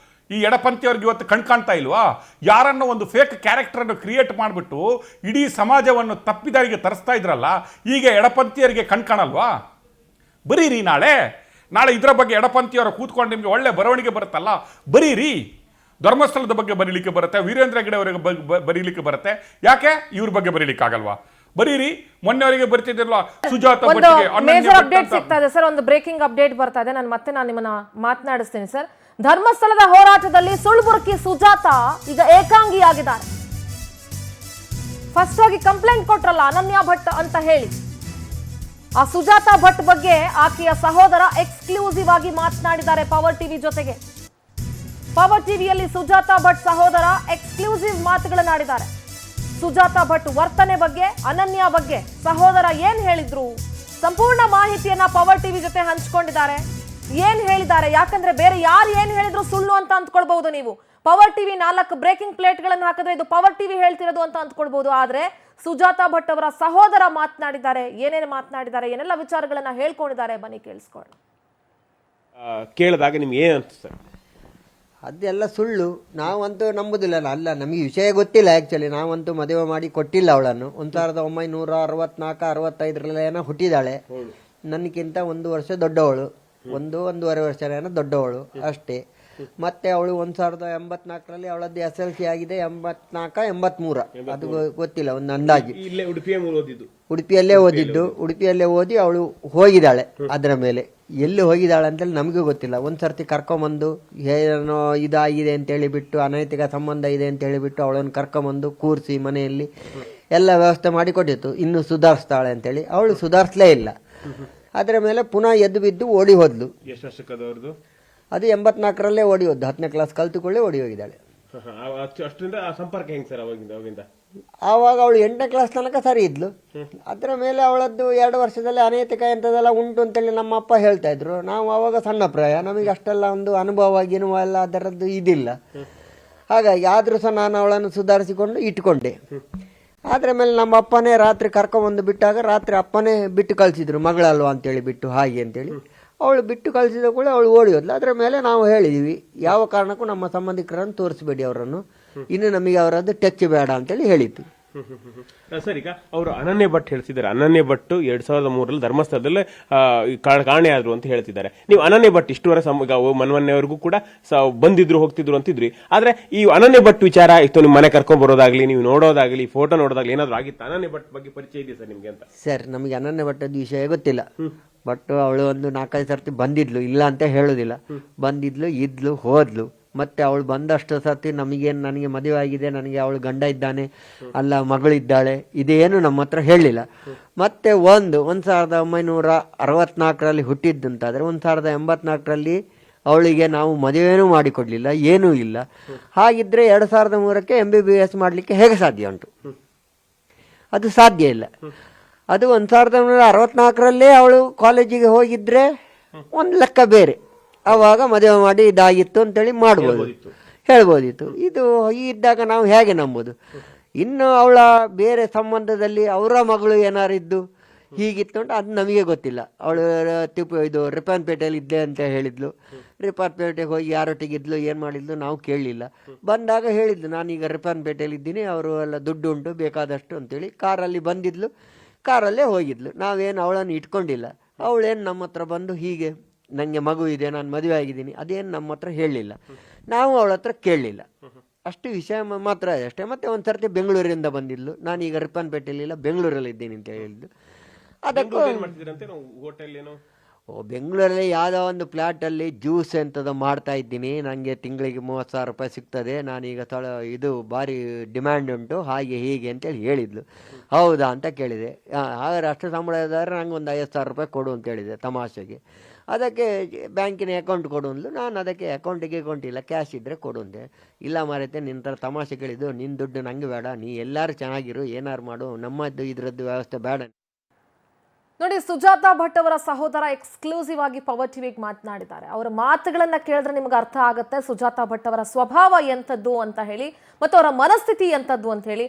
S4: ಈ ಎಡಪಂಥೀಯವ್ರಿಗೆ ಇವತ್ತು ಕಾಣ್ತಾ ಇಲ್ವಾ? ಯಾರನ್ನ ಒಂದು ಫೇಕ್ ಕ್ಯಾರೆಕ್ಟರನ್ನು ಕ್ರಿಯೇಟ್ ಮಾಡಿಬಿಟ್ಟು ಇಡೀ ಸಮಾಜವನ್ನು ತಪ್ಪಿದಾರಿಗೆ ತರಿಸ್ತಾ ಇದ್ರಲ್ಲ, ಈಗ ಎಡಪಂಥೀಯರಿಗೆ ಕಾಣಲ್ವಾ? ಬರೀರಿ, ನಾಳೆ ಇದರ ಬಗ್ಗೆ ಎಡಪಂಥೀಯವರು ಕೂತ್ಕೊಂಡು ನಿಮಗೆ ಒಳ್ಳೆ ಬರವಣಿಗೆ ಬರುತ್ತಲ್ಲ, ಬರೀರಿ. ಧರ್ಮಸ್ಥಳದ ಬಗ್ಗೆ ಬರೀಲಿಕ್ಕೆ ಬರುತ್ತೆ, ವೀರೇಂದ್ರ ಹೆಗಡೆ ಅವರಿಗೆ ಬರೀಲಿಕ್ಕೆ ಬರುತ್ತೆ, ಯಾಕೆ ಇವ್ರ ಬಗ್ಗೆ ಬರೀಲಿಕ್ಕಾಗಲ್ವಾ? ಬರೀರಿ. ಮೊನ್ನೆವರೆಗೆ ಬರ್ತಿದ್ದಿರಲ್ಲ ಸುಜಾತ
S1: ಮೇಜರ್ ಅಪ್ಡೇಟ್ ಸಿಗ್ತಾ ಇದೆ ಸರ್. ಒಂದು ಬ್ರೇಕಿಂಗ್ ಅಪ್ಡೇಟ್ ಬರ್ತಾ ಇದೆ, ನಾನು ನಿಮ್ಮನ್ನ ಮಾತನಾಡಿಸ್ತೀನಿ ಸರ್. ಧರ್ಮಸ್ಥಳದ ಹೋರಾಟದಲ್ಲಿ ಸುಳ್ಬುರ್ಕಿ ಸುಜಾತ ಈಗ ಏಕಾಂಗಿಯಾಗಿದ್ದಾರೆ. ಫಸ್ಟ್ ಹೋಗಿ ಕಂಪ್ಲೇಂಟ್ ಕೊಟ್ರಲ್ಲ ಅನನ್ಯ ಭಟ್ ಅಂತ ಹೇಳಿ, ಆ ಸುಜಾತ ಭಟ್ ಬಗ್ಗೆ ಆಕೆಯ ಸಹೋದರ ಎಕ್ಸ್ಕ್ಲೂಸಿವ್ ಆಗಿ ಮಾತನಾಡಿದ್ದಾರೆ ಪವರ್ ಟಿವಿ ಜೊತೆಗೆ. ಪವರ್ ಟಿವಿಯಲ್ಲಿ ಸುಜಾತ ಭಟ್ ಸಹೋದರ ಎಕ್ಸ್ಕ್ಲೂಸಿವ್ ಮಾತುಗಳನ್ನಾಡಿದ್ದಾರೆ. ಸುಜಾತ ಭಟ್ ವರ್ತನೆ ಬಗ್ಗೆ, ಅನನ್ಯ ಬಗ್ಗೆ ಸಹೋದರ ಏನ್ ಹೇಳಿದ್ರು, ಸಂಪೂರ್ಣ ಮಾಹಿತಿಯನ್ನ ಪವರ್ ಟಿವಿ ಜೊತೆ ಹಂಚಿಕೊಂಡಿದ್ದಾರೆ. ಏನ್ ಹೇಳಿದ್ದಾರೆ? ಯಾಕಂದ್ರೆ ಬೇರೆ ಯಾರು ಏನ್ ಹೇಳಿದ್ರು ಸುಳ್ಳು ಅಂತ ಅಂದ್ಕೊಳ್ಬಹುದು ನೀವು. ಪವರ್ ಟಿವಿ 4 ಬ್ರೇಕಿಂಗ್ ಪ್ಲೇಟ್ಗಳನ್ನು ಹಾಕಿದ್ರೆ ಇದು ಪವರ್ ಟಿವಿ ಹೇಳ್ತಿರೋದು ಅಂತ ಅಂದ್ಕೊಳ್ಬಹುದು. ಆದ್ರೆ ಸುಜಾತಾ ಭಟ್ ಅವರ ಸಹೋದರ ಮಾತನಾಡಿದ್ದಾರೆ. ಏನೇನು ಮಾತನಾಡಿದ್ದಾರೆ, ಏನೆಲ್ಲ ವಿಚಾರಗಳನ್ನ ಹೇಳ್ಕೊಂಡಿದ್ದಾರೆ, ಬನ್ನಿ ಕೇಳಿಸ್ಕೊಳ್ಳೋಣ.
S5: ಕೇಳಿದಾಗ ನಿಮ್ಗೆ ಏನು ಅನ್ಸುತ್ತೆ?
S6: ಅದೆಲ್ಲ ಸುಳ್ಳು. ನಾವಂತೂ ನಂಬುದಿಲ್ಲ. ಅಲ್ಲ, ನಮಗೆ ವಿಷಯ ಗೊತ್ತಿಲ್ಲ. ಆ್ಯಕ್ಚುಲಿ ನಾವಂತೂ ಮದುವೆ ಮಾಡಿ ಕೊಟ್ಟಿಲ್ಲ ಅವಳನ್ನು. 1964-65 ಏನೋ ಹುಟ್ಟಿದಾಳೆ. ನನಗಿಂತ 1 ವರ್ಷ ದೊಡ್ಡವಳು, 1-1.5 ವರ್ಷ ಏನೋ ದೊಡ್ಡವಳು ಅಷ್ಟೇ. ಮತ್ತೆ ಅವಳು 1984 ಅವಳದ್ದು SLC ಆಗಿದೆ. 84-83 ಅದು ಗೊತ್ತಿಲ್ಲ, ಒಂದು ಅಂದಾಜು.
S5: ಇಲ್ಲೇ
S6: ಉಡುಪಿಯಲ್ಲೇ ಓದಿದ್ದು. ಉಡುಪಿಯಲ್ಲೇ ಓದಿ ಅವಳು ಹೋಗಿದ್ದಾಳೆ. ಅದರ ಮೇಲೆ ಎಲ್ಲಿ ಹೋಗಿದ್ದಾಳೆ ಅಂತೇಳಿ ನಮಗೂ ಗೊತ್ತಿಲ್ಲ. ಒಂದು ಸರ್ತಿ ಕರ್ಕೊಂಬಂದು ಏನೋ ಇದಾಗಿದೆ ಅಂತೇಳಿ ಬಿಟ್ಟು, ಅನೈತಿಕ ಸಂಬಂಧ ಇದೆ ಅಂತೇಳಿ ಬಿಟ್ಟು ಅವಳನ್ನು ಕರ್ಕೊಂಬಂದು ಕೂರಿಸಿ ಮನೆಯಲ್ಲಿ ಎಲ್ಲ ವ್ಯವಸ್ಥೆ ಮಾಡಿ ಕೊಟ್ಟಿತ್ತು. ಇನ್ನು ಸುಧಾರಿಸ್ತಾಳೆ ಅಂತೇಳಿ. ಅವಳು ಸುಧಾರಿಸಲೇ ಇಲ್ಲ. ಅದರ ಮೇಲೆ ಪುನಃ ಎದ್ದು ಬಿದ್ದು ಓಡಿ ಹೋದ್ಲು.
S5: ಎಷ್ಟು ವರ್ಷಕ್ಕದವ್ರದ್ದು?
S6: ಅದು 84 ಓಡಿ ಹೋದ್ದು. 10ನೇ ಕ್ಲಾಸ್ ಕಲ್ತುಕೊಳ್ಳಿ ಓಡಿ ಹೋಗಿದ್ದಾಳೆ.
S5: ಅಷ್ಟರಿಂದ ಸಂಪರ್ಕ ಹೆಂಗ್ ಸರ್ ಅವಾಗಿಂದ?
S6: ಆವಾಗ ಅವಳು 8ನೇ ಕ್ಲಾಸ್ ತನಕ ಸರಿ ಇದ್ಲು. ಅದರ ಮೇಲೆ ಅವಳದ್ದು 2 ವರ್ಷದಲ್ಲಿ ಅನೈತಿಕ ಎಂಥದೆಲ್ಲ ಉಂಟು ಅಂತೇಳಿ ನಮ್ಮ ಅಪ್ಪ ಹೇಳ್ತಾ ಇದ್ರು. ನಾವು ಆವಾಗ ಸಣ್ಣ ಪ್ರಾಯ, ನಮಗೆ ಅಷ್ಟೆಲ್ಲ ಒಂದು ಅನುಭವ ಗಿನುವ ಎಲ್ಲ ಅದರದ್ದು ಇದಿಲ್ಲ. ಹಾಗಾಗಿ ಆದರೂ ಸಹ ನಾನು ಅವಳನ್ನು ಸುಧಾರಿಸಿಕೊಂಡು ಇಟ್ಕೊಂಡೆ. ಅದರ ಮೇಲೆ ನಮ್ಮ ಅಪ್ಪನೇ ರಾತ್ರಿ ಕರ್ಕೊಂಬಂದು ಬಿಟ್ಟಾಗ ರಾತ್ರಿ ಅಪ್ಪನೇ ಬಿಟ್ಟು ಕಳಿಸಿದ್ರು, ಮಗಳಲ್ವಾ ಅಂತೇಳಿ ಬಿಟ್ಟು ಹಾಗೆ ಅಂತೇಳಿ. ಅವಳು ಬಿಟ್ಟು ಕಳಿಸಿದ ಕೂಡ ಅವಳು ಓಡಿ ಹೋದ್ಲು. ಅದರ ಮೇಲೆ ನಾವು ಹೇಳಿದ್ವಿ, ಯಾವ ಕಾರಣಕ್ಕೂ ನಮ್ಮ ಸಂಬಂಧಿಕರನ್ನು ತೋರಿಸಬೇಡಿ ಅವರನ್ನು, ಇನ್ನು ನಮಗೆ ಅವರದ್ದು ಟಚ್ ಬೇಡ ಅಂತೇಳಿ ಹೇಳಿದ್ದು.
S5: ಸರ್, ಈಗ ಅವರು ಅನನ್ಯ ಭಟ್ ಹೇಳ್ತಿದ್ದಾರೆ. ಅನನ್ಯ ಭಟ್ 2003 ಧರ್ಮಸ್ಥಳದಲ್ಲೇ ಕಾಣೆ ಆದ್ರು ಅಂತ ಹೇಳ್ತಿದ್ದಾರೆ. ನೀವು ಅನನ್ಯ ಭಟ್ ಇಷ್ಟುವರೆ ಮನ್ವನ್ಯವರೆಗೂ ಕೂಡ ಬಂದಿದ್ರು ಹೋಗ್ತಿದ್ರು ಅಂತಿದ್ರಿ. ಆದ್ರೆ ಈ ಅನನ್ಯ ಭಟ್ ವಿಚಾರ ಇತ್ತು, ನಿಮ್ಮ ಮನೆ ಕರ್ಕೊಂಡ್ ಬರೋದಾಗ್ಲಿ, ನೀವು ನೋಡೋದಾಗ್ಲಿ, ಫೋಟೋ ನೋಡೋದಾಗ್ಲಿ ಏನಾದ್ರು ಆಗಿತ್ತು? ಅನನ್ಯ ಭಟ್ ಬಗ್ಗೆ ಪರಿಚಯ ಇದೆ ಸರ್ ನಿಮ್ಗೆ ಅಂತ?
S6: ಸರ್, ನಮಗೆ ಅನನ್ಯ ಭಟ್ಟದ ವಿಷಯ ಗೊತ್ತಿಲ್ಲ. ಬಟ್ ಅವಳು ಒಂದು 4-5 ಸರ್ತಿ ಬಂದಿದ್ಲು, ಇಲ್ಲ ಅಂತ ಹೇಳೋದಿಲ್ಲ. ಬಂದಿದ್ಲು, ಇದ್ಲು, ಹೋದ್ಲು. ಮತ್ತೆ ಅವಳು ಬಂದಷ್ಟು ಸರ್ತಿ ನನಗೆ ಮದುವೆ ಆಗಿದೆ, ನನಗೆ ಅವಳು ಗಂಡ ಇದ್ದಾನೆ, ಅಲ್ಲ ಮಗಳಿದ್ದಾಳೆ, ಇದೇನು ನಮ್ಮ ಹತ್ರ ಹೇಳಲಿಲ್ಲ. ಮತ್ತೆ 1964 ಹುಟ್ಟಿದ್ದಂತಾದರೆ 1984 ಅವಳಿಗೆ ನಾವು ಮದುವೆನೂ ಮಾಡಿಕೊಡ್ಲಿಲ್ಲ, ಏನೂ ಇಲ್ಲ. ಹಾಗಿದ್ರೆ 2003 MBBS ಮಾಡಲಿಕ್ಕೆ ಹೇಗೆ ಸಾಧ್ಯ ಉಂಟು? ಅದು ಸಾಧ್ಯ ಇಲ್ಲ. ಅದು 1964 ಅವಳು ಕಾಲೇಜಿಗೆ ಹೋಗಿದ್ರೆ ಒಂದು ಲೆಕ್ಕ ಬೇರೆ, ಆವಾಗ ಮದುವೆ ಮಾಡಿ ಇದಾಗಿತ್ತು ಅಂತೇಳಿ ಹೇಳ್ಬೋದಿತ್ತು. ಇದು ಇದ್ದಾಗ ನಾವು ಹೇಗೆ ನಂಬೋದು? ಇನ್ನು ಅವಳ ಬೇರೆ ಸಂಬಂಧದಲ್ಲಿ ಅವರ ಮಗಳು ಏನಾರಿದ್ದು ಹೀಗಿತ್ತು ಅಂತ ಅದು ನಮಗೆ ಗೊತ್ತಿಲ್ಲ. ಅವಳು ಇದು ರಿಪ್ಪನ್ಪೇಟೆಯಲ್ಲಿ ಇದ್ದೆ ಅಂತ ಹೇಳಿದ್ಲು. ರಿಪ್ಪನ್ಪೇಟೆಗೆ ಹೋಗಿ ಯಾರೊಟ್ಟಿಗಿದ್ಲು, ಏನು ಮಾಡಿದ್ಲು ನಾವು ಕೇಳಲಿಲ್ಲ. ಬಂದಾಗ ಹೇಳಿದ್ಲು, ನಾನೀಗ ರಿಪ್ಪನ್ಪೇಟೆಯಲ್ಲಿ ಇದ್ದೀನಿ, ಅವರು ಎಲ್ಲ ದುಡ್ಡು ಉಂಟು ಬೇಕಾದಷ್ಟು ಅಂತೇಳಿ. ಕಾರಲ್ಲಿ ಬಂದಿದ್ಲು, ಕಾರಲ್ಲೇ ಹೋಗಿದ್ಲು. ನಾವೇನು ಅವಳನ್ನು ಇಟ್ಕೊಂಡಿಲ್ಲ. ಅವಳೇನು ನಮ್ಮ ಹತ್ರ ಬಂದು ಹೀಗೆ ನನಗೆ ಮಗು ಇದೆ, ನಾನು ಮದುವೆ ಆಗಿದ್ದೀನಿ, ಅದೇನು ನಮ್ಮ ಹತ್ರ ಹೇಳಲಿಲ್ಲ, ನಾವು ಅವಳ ಹತ್ರ ಕೇಳಲಿಲ್ಲ. ಅಷ್ಟು ವಿಷಯ ಮಾತ್ರ ಅಷ್ಟೇ. ಮತ್ತೆ ಒಂದು ಸರ್ತಿ ಬೆಂಗಳೂರಿಂದ ಬಂದಿದ್ಲು, ನಾನೀಗ ರಿಪ್ಪನ್ಪೇಟೆಯಲ್ಲಿಲ್ಲ, ಬೆಂಗಳೂರಲ್ಲಿ ಇದ್ದೀನಿ ಅಂತ ಹೇಳಿದ್ಲು. ಅದಕ್ಕೂ ಬೆಂಗಳೂರಲ್ಲಿ ಯಾವುದೋ ಒಂದು ಫ್ಲ್ಯಾಟಲ್ಲಿ ಜ್ಯೂಸ್ ಎಂಥದ್ದು ಮಾಡ್ತಾ ಇದ್ದೀನಿ, ನನಗೆ ತಿಂಗಳಿಗೆ 30,000 ರೂಪಾಯಿ ಸಿಗ್ತದೆ, ನಾನೀಗ ಇದು ಭಾರಿ ಡಿಮ್ಯಾಂಡ್ ಉಂಟು, ಹಾಗೆ ಹೀಗೆ ಅಂತೇಳಿ ಹೇಳಿದ್ಲು. ಹೌದಾ ಅಂತ ಕೇಳಿದೆ. ಹಾಗಾದ್ರೆ ಅಷ್ಟು ಸಂಬಳ ಇದ್ದಾರೆ, ನಂಗೆ ಒಂದು 50,000 ರೂಪಾಯಿ ಕೊಡು ಅಂತ ಹೇಳಿದೆ ತಮಾಷೆಗೆ. ಅದಕ್ಕೆ ಬ್ಯಾಂಕಿನ ಅಕೌಂಟ್ ಕೊಡು ಅಂದ್ಲು. ನಾನು ಅದಕ್ಕೆ ಅಕೌಂಟಿಗೆ ಇಲ್ಲ, ಕ್ಯಾಶ್ ಇದ್ದರೆ ಕೊಡು ಅಂದೆ. ಇಲ್ಲ ಮಾರೈತೆ, ನಿನ್ನ ಥರ ತಮಾಷೆ ಕೇಳಿದ್ದು, ನಿನ್ನ ದುಡ್ಡು ನನಗೆ ಬೇಡ, ನೀ ಎಲ್ಲರೂ ಚೆನ್ನಾಗಿರು, ಏನಾರು ಮಾಡು, ನಮ್ಮದ್ದು ಇದರದ್ದು ವ್ಯವಸ್ಥೆ ಬೇಡ.
S1: ನೋಡಿ, ಸುಜಾತಾ ಭಟ್ ಅವರ ಸಹೋದರ ಎಕ್ಸ್ಕ್ಲೂಸಿವ್ ಆಗಿ ಪವರ್ ಟಿವಿಗೆ ಮಾತನಾಡಿದ್ದಾರೆ. ಅವರ ಮಾತುಗಳನ್ನ ಕೇಳಿದ್ರೆ ನಿಮ್ಗೆ ಅರ್ಥ ಆಗುತ್ತೆ ಸುಜಾತಾ ಭಟ್ ಅವರ ಸ್ವಭಾವ ಎಂಥದ್ದು ಅಂತ ಹೇಳಿ, ಮತ್ತು ಅವರ ಮನಸ್ಥಿತಿ ಎಂಥದ್ದು ಅಂತ ಹೇಳಿ.